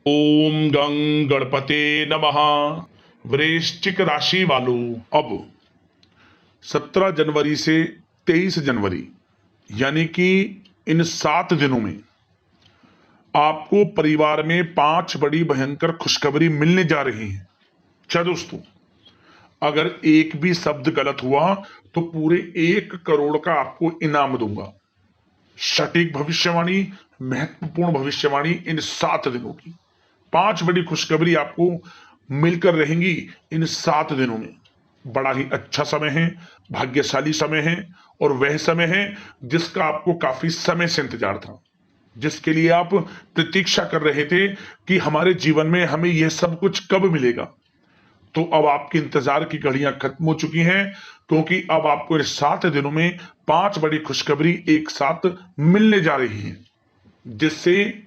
ओम गं गणपते नमः। वृश्चिक राशि वालों, अब 17 जनवरी से 23 जनवरी यानी कि इन 7 दिनों में आपको परिवार में 5 बड़ी भयंकर खुशखबरी मिलने जा रही है। अच्छा दोस्तों, अगर एक भी शब्द गलत हुआ तो पूरे 1 करोड़ का आपको इनाम दूंगा। सटीक भविष्यवाणी, महत्वपूर्ण भविष्यवाणी इन 7 दिनों की। 5 बड़ी खुशखबरी आपको मिलकर रहेंगी इन 7 दिनों में। बड़ा ही अच्छा समय है, भाग्यशाली समय है, और वह समय है जिसका आपको काफी समय से इंतजार था, जिसके लिए आप प्रतीक्षा कर रहे थे कि हमारे जीवन में हमें यह सब कुछ कब मिलेगा। तो अब आपके इंतजार की घड़ियां खत्म हो चुकी हैं, क्योंकि अब आपको इन 7 दिनों में 5 बड़ी खुशखबरी एक साथ मिलने जा रही हैं, जिससे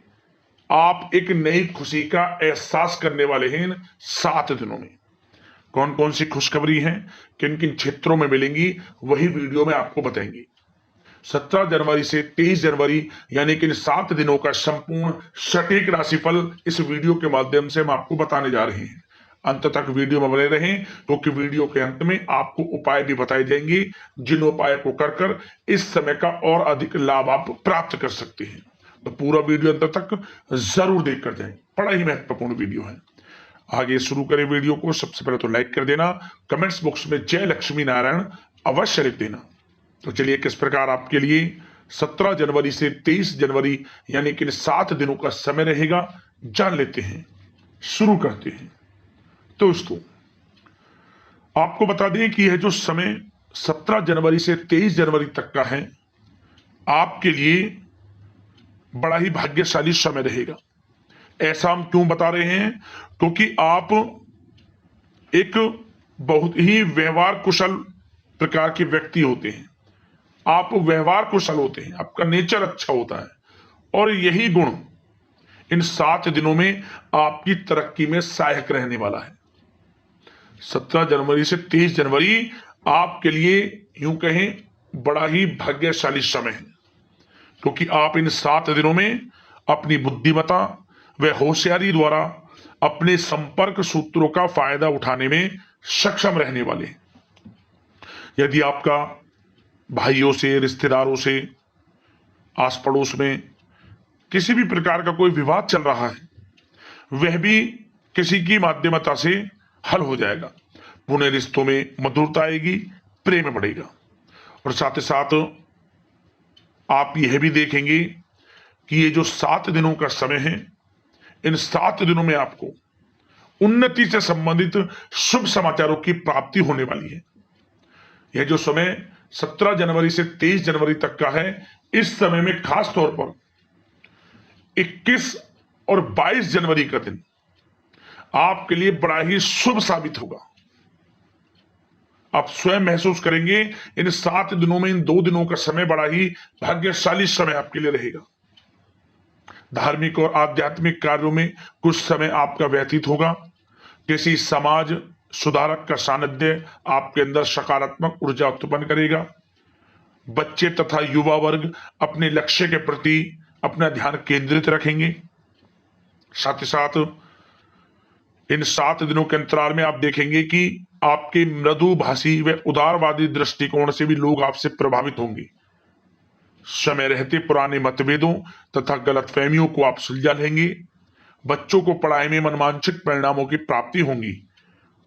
आप एक नई खुशी का एहसास करने वाले हैं इन 7 दिनों में। कौन कौन सी खुशखबरी हैं, किन किन क्षेत्रों में मिलेंगी, वही वीडियो में आपको बताएंगे। 17 जनवरी से 23 जनवरी यानी कि इन 7 दिनों का संपूर्ण सटीक राशिफल इस वीडियो के माध्यम से हम आपको बताने जा रहे हैं। अंत तक वीडियो में बने रहें, क्योंकि वीडियो के अंत में आपको उपाय भी बताए जाएंगे, जिन उपाय को कर इस समय का और अधिक लाभ आप प्राप्त कर सकते हैं। तो पूरा वीडियो अंत तक जरूर देख कर जाएं, बड़ा ही महत्वपूर्ण वीडियो है। आगे शुरू करें वीडियो को। सबसे पहले तो लाइक कर देना, कमेंट्स बॉक्स में जय लक्ष्मी नारायण अवश्य लिख देना। तो चलिए, किस प्रकार आपके लिए 17 जनवरी से 23 जनवरी यानी कि 7 दिनों का समय रहेगा, जान लेते हैं। शुरू करते हैं। दोस्तों, आपको बता दें कि यह जो समय 17 जनवरी से 23 जनवरी तक का है, आपके लिए बड़ा ही भाग्यशाली समय रहेगा। ऐसा हम क्यों बता रहे हैं? क्योंकि आप एक बहुत ही व्यवहार कुशल प्रकार के व्यक्ति होते हैं। आप व्यवहार कुशल होते हैं, आपका नेचर अच्छा होता है, और यही गुण इन 7 दिनों में आपकी तरक्की में सहायक रहने वाला है। 17 जनवरी से 23 जनवरी आपके लिए यूं कहें बड़ा ही भाग्यशाली समय है, क्योंकि आप इन 7 दिनों में अपनी बुद्धिमत्ता व होशियारी द्वारा अपने संपर्क सूत्रों का फायदा उठाने में सक्षम रहने वाले हैं। यदि आपका भाइयों से, रिश्तेदारों से, आस पड़ोस में किसी भी प्रकार का कोई विवाद चल रहा है, वह भी किसी की माध्यमता से हल हो जाएगा। पुणे रिश्तों में मधुरता आएगी, प्रेम बढ़ेगा। और साथ ही साथ आप यह भी देखेंगे कि ये जो 7 दिनों का समय है, इन 7 दिनों में आपको उन्नति से संबंधित शुभ समाचारों की प्राप्ति होने वाली है। यह जो समय 17 जनवरी से 23 जनवरी तक का है, इस समय में खास तौर पर 21 और 22 जनवरी का दिन आपके लिए बड़ा ही शुभ साबित होगा। आप स्वयं महसूस करेंगे इन 7 दिनों में, इन 2 दिनों का समय बड़ा ही भाग्यशाली समय आपके लिए रहेगा। धार्मिक और आध्यात्मिक कार्यों में कुछ समय आपका व्यतीत होगा। किसी समाज सुधारक का सानिध्य आपके अंदर सकारात्मक ऊर्जा उत्पन्न करेगा। बच्चे तथा युवा वर्ग अपने लक्ष्य के प्रति अपना ध्यान केंद्रित रखेंगे। साथ ही साथ इन 7 दिनों के अंतराल में आप देखेंगे कि आपके मृदुभाषी व उदारवादी दृष्टिकोण से भी लोग आपसे प्रभावित होंगे। समय रहते पुराने मतभेदों तथा गलतफहमियों को आप सुलझा लेंगे। बच्चों को पढ़ाई में मनवांछित परिणामों की प्राप्ति होगी।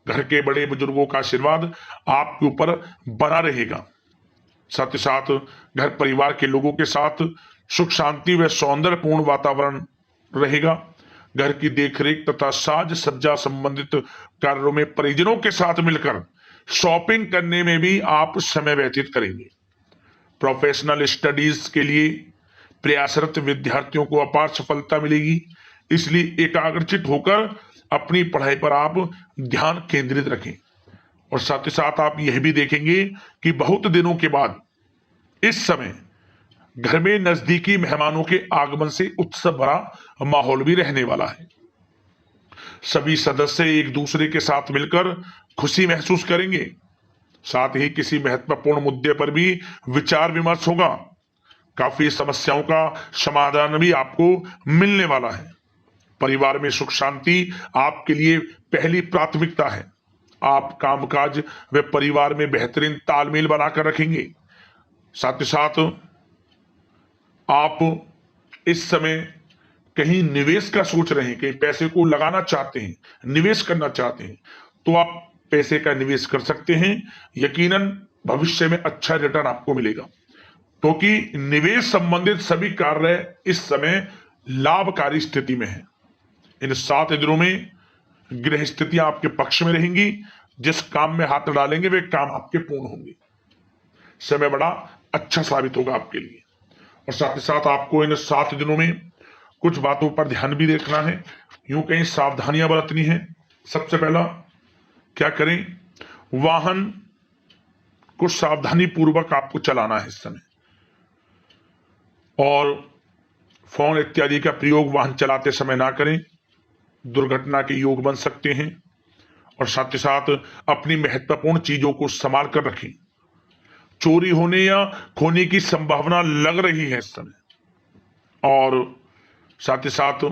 घर के बड़े बुजुर्गों का आशीर्वाद आपके ऊपर बना रहेगा। साथ ही साथ घर परिवार के लोगों के साथ सुख शांति व सौंदर्यपूर्ण वातावरण रहेगा। घर की देखरेख तथा साज सज्जा संबंधित कार्यों में परिजनों के साथ मिलकर शॉपिंग करने में भी आप समय व्यतीत करेंगे। प्रोफेशनल स्टडीज के लिए प्रयासरत विद्यार्थियों को अपार सफलता मिलेगी, इसलिए एकाग्रचित होकर अपनी पढ़ाई पर आप ध्यान केंद्रित रखें। और साथ ही साथ आप यह भी देखेंगे कि बहुत दिनों के बाद इस समय घर में नजदीकी मेहमानों के आगमन से उत्सव भरा माहौल भी रहने वाला है। सभी सदस्य एक दूसरे के साथ मिलकर खुशी महसूस करेंगे। साथ ही किसी महत्वपूर्ण मुद्दे पर भी विचार विमर्श होगा। काफी समस्याओं का समाधान भी आपको मिलने वाला है। परिवार में सुख शांति आपके लिए पहली प्राथमिकता है। आप कामकाज व परिवार में बेहतरीन तालमेल बनाकर रखेंगे। साथ ही साथ आप इस समय कहीं निवेश का सोच रहे हैं, कहीं पैसे को लगाना चाहते हैं, निवेश करना चाहते हैं, तो आप पैसे का निवेश कर सकते हैं। यकीनन भविष्य में अच्छा रिटर्न आपको मिलेगा, क्योंकि निवेश संबंधित सभी कार्य इस समय लाभकारी स्थिति में है। इन 7 दिनों में ग्रह स्थितियां आपके पक्ष में रहेंगी। जिस काम में हाथ डालेंगे वे काम आपके पूर्ण होंगे। समय बड़ा अच्छा साबित होगा आपके लिए। और साथ ही साथ आपको इन 7 दिनों में कुछ बातों पर ध्यान भी रखना है, यूं कहीं सावधानियां बरतनी है। सबसे पहला क्या करें, वाहन को सावधानी पूर्वक आपको चलाना है इस समय, और फोन इत्यादि का प्रयोग वाहन चलाते समय ना करें, दुर्घटना के योग बन सकते हैं। और साथ ही साथ अपनी महत्वपूर्ण चीजों को संभाल कर रखें। चोरी होने या खोने की संभावना लग रही है इस समय। और साथ ही साथ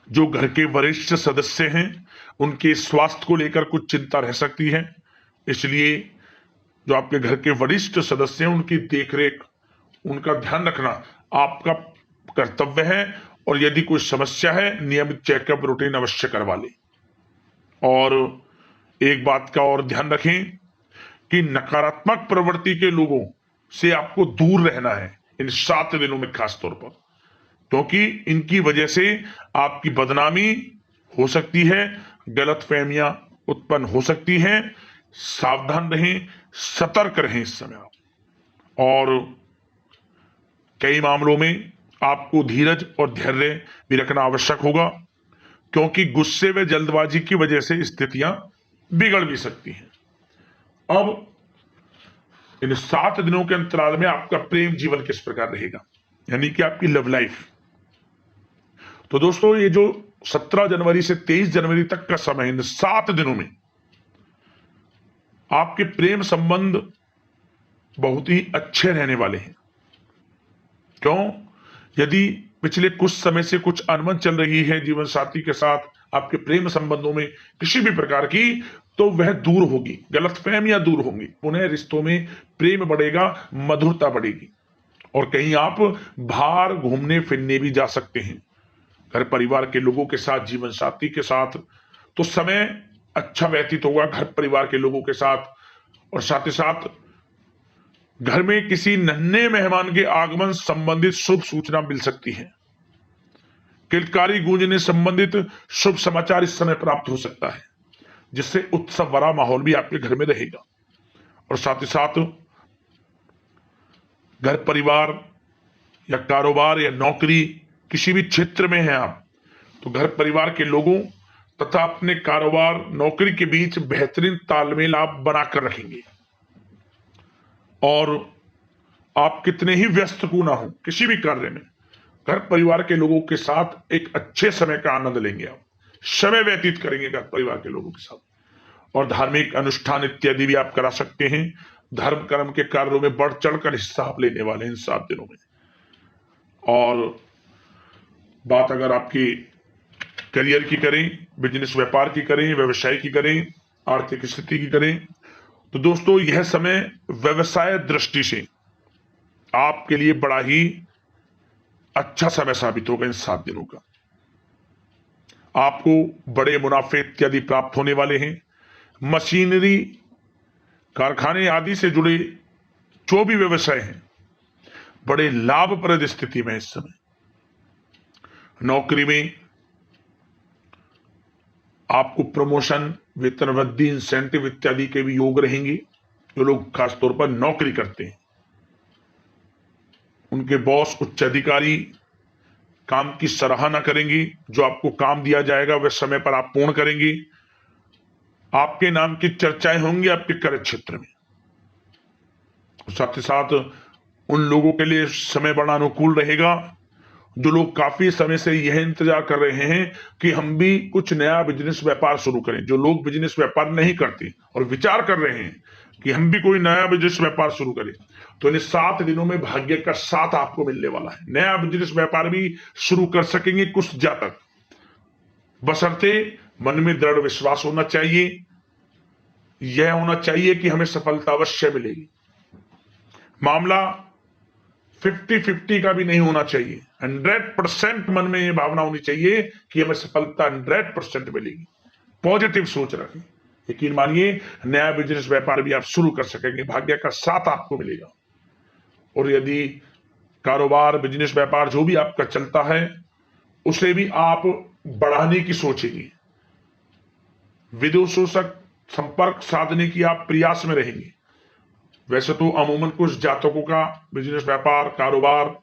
जो घर के वरिष्ठ सदस्य हैं उनके स्वास्थ्य को लेकर कुछ चिंता रह सकती है, इसलिए जो आपके घर के वरिष्ठ सदस्य हैं उनकी देखरेख, उनका ध्यान रखना आपका कर्तव्य है। और यदि कोई समस्या है, नियमित चेकअप रूटीन अवश्य करवा लें। और एक बात का और ध्यान रखें कि नकारात्मक प्रवृत्ति के लोगों से आपको दूर रहना है इन 7 दिनों में, खास तौर पर, क्योंकि इनकी वजह से आपकी बदनामी हो सकती है, गलतफहमियां उत्पन्न हो सकती हैं। सावधान रहें, सतर्क रहें इस समय आप। और कई मामलों में आपको धीरज और धैर्य भी रखना आवश्यक होगा, क्योंकि गुस्से व जल्दबाजी की वजह से स्थितियां बिगड़ भी सकती हैं। अब इन 7 दिनों के अंतराल में आपका प्रेम जीवन किस प्रकार रहेगा, यानी कि आपकी लव लाइफ। तो दोस्तों, ये जो 17 जनवरी से 23 जनवरी तक का समय, इन 7 दिनों में आपके प्रेम संबंध बहुत ही अच्छे रहने वाले हैं। क्यों? यदि पिछले कुछ समय से कुछ अनबन चल रही है जीवन साथी के साथ आपके प्रेम संबंधों में किसी भी प्रकार की, तो वह दूर होगी, गलतफहमियां दूर होंगी, पुनः रिश्तों में प्रेम बढ़ेगा, मधुरता बढ़ेगी। और कहीं आप बाहर घूमने फिरने भी जा सकते हैं, घर परिवार के लोगों के साथ, जीवन साथी के साथ, तो समय अच्छा व्यतीत होगा घर परिवार के लोगों के साथ। और साथ ही साथ घर में किसी नन्हे मेहमान के आगमन संबंधित शुभ सूचना मिल सकती है। किलकारी गूंजने संबंधित शुभ समाचार इस समय प्राप्त हो सकता है, जिससे उत्सव भरा माहौल भी आपके घर में रहेगा। और साथ ही साथ घर परिवार या कारोबार या नौकरी किसी भी क्षेत्र में हैं आप, तो घर परिवार के लोगों तथा अपने कारोबार नौकरी के बीच बेहतरीन तालमेल आप बनाकर रखेंगे। और आप कितने ही व्यस्त क्यों ना हो किसी भी कार्य में, घर परिवार के लोगों के साथ एक अच्छे समय का आनंद लेंगे, आप समय व्यतीत करेंगे घर परिवार के लोगों के साथ। और धार्मिक अनुष्ठान इत्यादि भी आप करा सकते हैं। धर्म कर्म के कार्यों में बढ़ चढ़कर हिस्सा आप लेने वाले हैं इन 7 दिनों में। और बात अगर आपकी करियर की करें, बिजनेस व्यापार की करें, व्यवसाय की करें, आर्थिक स्थिति की करें, तो दोस्तों यह समय व्यवसाय दृष्टि से आपके लिए बड़ा ही अच्छा समय साबित होगा इन 7 दिनों का। आपको बड़े मुनाफे इत्यादि प्राप्त होने वाले हैं। मशीनरी, कारखाने आदि से जुड़े जो भी व्यवसाय हैं बड़े लाभप्रद स्थिति में इस समय। नौकरी में आपको प्रमोशन, वेतन वृद्धि, इंसेंटिव इत्यादि के भी योग रहेंगे। जो लोग खासतौर पर नौकरी करते हैं, उनके बॉस, उच्च अधिकारी काम की सराहना करेंगी। जो आपको काम दिया जाएगा वह समय पर आप पूर्ण करेंगे। आपके नाम की चर्चाएं होंगी आपके कार्य क्षेत्र में। साथ ही साथ उन लोगों के लिए समय बड़ा अनुकूल रहेगा जो लोग काफी समय से यह इंतजार कर रहे हैं कि हम भी कुछ नया बिजनेस व्यापार शुरू करें। जो लोग बिजनेस व्यापार नहीं करते और विचार कर रहे हैं कि हम भी कोई नया बिजनेस व्यापार शुरू करें, तो इन 7 दिनों में भाग्य का साथ आपको मिलने वाला है। नया बिजनेस व्यापार भी शुरू कर सकेंगे कुछ जातक, बशर्ते मन में दृढ़ विश्वास होना चाहिए, यह होना चाहिए कि हमें सफलता अवश्य मिलेगी। मामला 50-50 का भी नहीं होना चाहिए, 100% मन में यह भावना होनी चाहिए कि हमें सफलता 100% मिलेगी। पॉजिटिव सोच रखें। यकीन मानिए, नया बिजनेस व्यापार भी आप शुरू कर सकेंगे, भाग्य का साथ आपको मिलेगा। और यदि कारोबार, बिजनेस, व्यापार जो भी आपका चलता है, उसे भी आप बढ़ाने की सोचेंगे, विदेशों से संपर्क साधने की आप प्रयास में रहेंगे। वैसे तो अमूमन कुछ जातकों का बिजनेस, व्यापार, कारोबार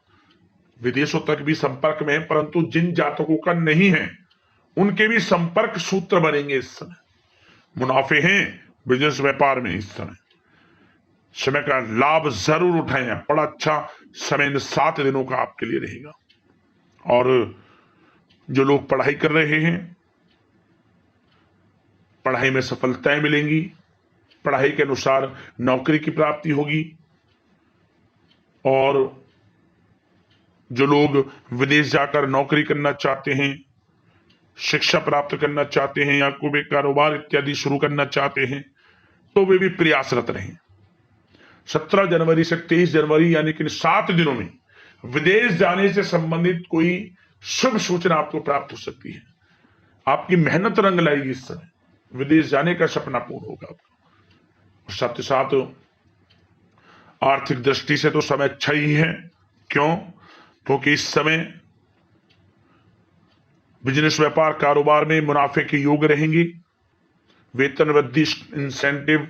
विदेशों तक भी संपर्क में है, परंतु जिन जातकों का नहीं है उनके भी संपर्क सूत्र बनेंगे। इस समय मुनाफे हैं बिजनेस व्यापार में। इस समय का लाभ जरूर उठाएं। बड़ा अच्छा समय इन 7 दिनों का आपके लिए रहेगा। और जो लोग पढ़ाई कर रहे हैं, पढ़ाई में सफलताएं मिलेंगी, पढ़ाई के अनुसार नौकरी की प्राप्ति होगी। और जो लोग विदेश जाकर नौकरी करना चाहते हैं, शिक्षा प्राप्त करना चाहते हैं, या कोई कारोबार इत्यादि शुरू करना चाहते हैं, तो वे भी प्रयासरत रहें। 17 जनवरी से 23 जनवरी यानी कि 7 दिनों में विदेश जाने से संबंधित कोई शुभ सूचना आपको प्राप्त हो सकती है। आपकी मेहनत रंग लाएगी। इस समय विदेश जाने का सपना पूर्ण होगा आपका। साथ ही साथ आर्थिक दृष्टि से तो समय अच्छा ही है। क्यों? क्योंकि इस समय बिजनेस, व्यापार, कारोबार में मुनाफे के योग रहेंगे। वेतन वृद्धि, इंसेंटिव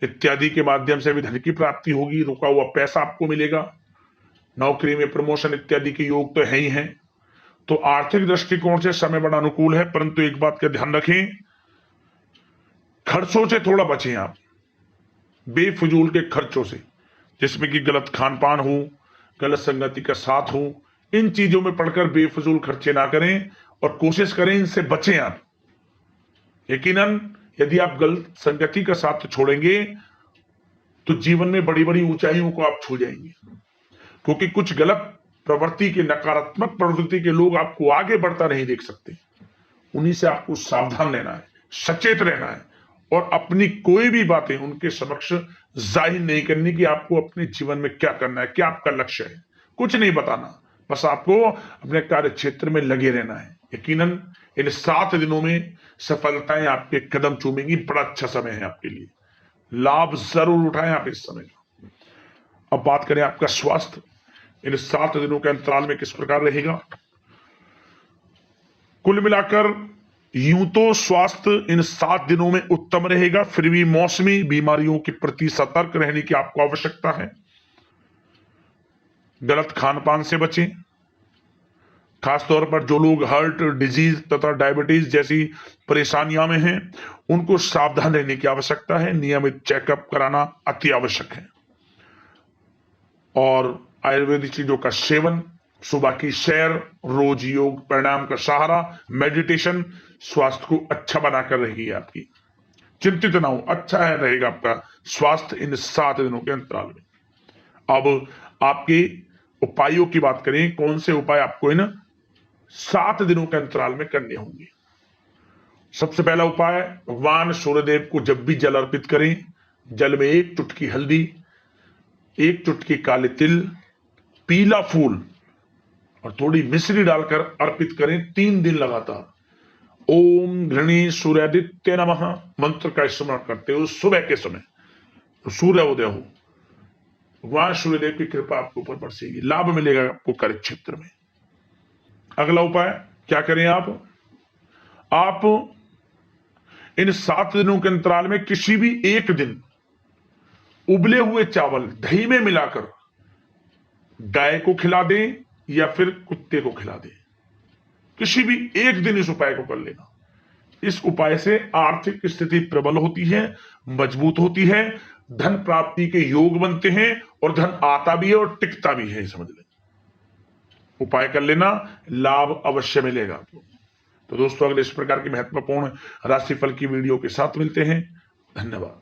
इत्यादि के माध्यम से भी धन की प्राप्ति होगी। रुका हुआ पैसा आपको मिलेगा। नौकरी में प्रमोशन इत्यादि के योग तो है ही हैं। तो आर्थिक दृष्टिकोण से समय बड़ा अनुकूल है, परंतु एक बात का ध्यान रखें, खर्चों से थोड़ा बचें आप, बेफजूल के खर्चों से, जिसमें कि गलत खान पान हो, गलत संगति का साथ हो। इन चीजों में पड़कर बेफजूल खर्चे ना करें और कोशिश करें इनसे बचें आप। यकीनन यदि आप गलत संगति का साथ छोड़ेंगे तो जीवन में बड़ी बड़ी ऊंचाइयों को आप छू जाएंगे। क्योंकि कुछ गलत प्रवृत्ति के, नकारात्मक प्रवृत्ति के लोग आपको आगे बढ़ता नहीं देख सकते। उन्हीं से आपको सावधान रहना है, सचेत रहना है, और अपनी कोई भी बातें उनके समक्ष जाहिर नहीं करनी कि आपको अपने जीवन में क्या करना है, क्या आपका लक्ष्य है। कुछ नहीं बताना, बस आपको अपने कार्य क्षेत्र में लगे रहना है। यकीनन इन 7 दिनों में सफलताएं आपके कदम चूमेंगी। बड़ा अच्छा समय है आपके लिए, लाभ जरूर उठाएं आप इस समय का। अब बात करें आपका स्वास्थ्य, इन 7 दिनों के अंतराल में किस प्रकार रहेगा। कुल मिलाकर यूं तो स्वास्थ्य इन 7 दिनों में उत्तम रहेगा, फिर भी मौसमी बीमारियों के प्रति सतर्क रहने की आपको आवश्यकता है। गलत खान पान से बचें। खासतौर पर जो लोग हार्ट डिजीज तथा डायबिटीज जैसी परेशानियां में हैं, उनको सावधान रहने की आवश्यकता है। नियमित चेकअप कराना अति आवश्यक है। और आयुर्वेदिक चीजों का सेवन, सुबह की सैर, रोज योग, प्राणायाम का सहारा, मेडिटेशन स्वास्थ्य को अच्छा बनाकर रहेगी आपकी। चिंतित ना हो, अच्छा है रहेगा आपका स्वास्थ्य इन 7 दिनों के अंतराल में। अब आपके उपायों की बात करें, कौन से उपाय आपको इन 7 दिनों के अंतराल में करने होंगे। सबसे पहला उपाय, भगवान सूर्यदेव को जब भी जल अर्पित करें, जल में 1 चुटकी हल्दी, 1 चुटकी काले तिल, पीला फूल और थोड़ी मिश्री डालकर अर्पित करें 3 दिन लगातार। ओम घृणी सूर्यादित्य नमः मंत्र का स्मरण करते हो सुबह के समय, तो सूर्य उदय हो, भगवान सूर्यदेव की कृपा आपके ऊपर बरसेगी, लाभ मिलेगा आपको कार्य क्षेत्र में। अगला उपाय क्या करें आप इन 7 दिनों के अंतराल में किसी भी एक दिन उबले हुए चावल दही में मिलाकर गाय को खिला दें या फिर कुत्ते को खिला दें। किसी भी एक दिन इस उपाय को कर लेना। इस उपाय से आर्थिक स्थिति प्रबल होती है, मजबूत होती है, धन प्राप्ति के योग बनते हैं और धन आता भी है और टिकता भी है। समझ लें, उपाय कर लेना, लाभ अवश्य मिलेगा आपको। तो दोस्तों, अगले इस प्रकार की महत्वपूर्ण राशिफल की वीडियो के साथ मिलते हैं। धन्यवाद।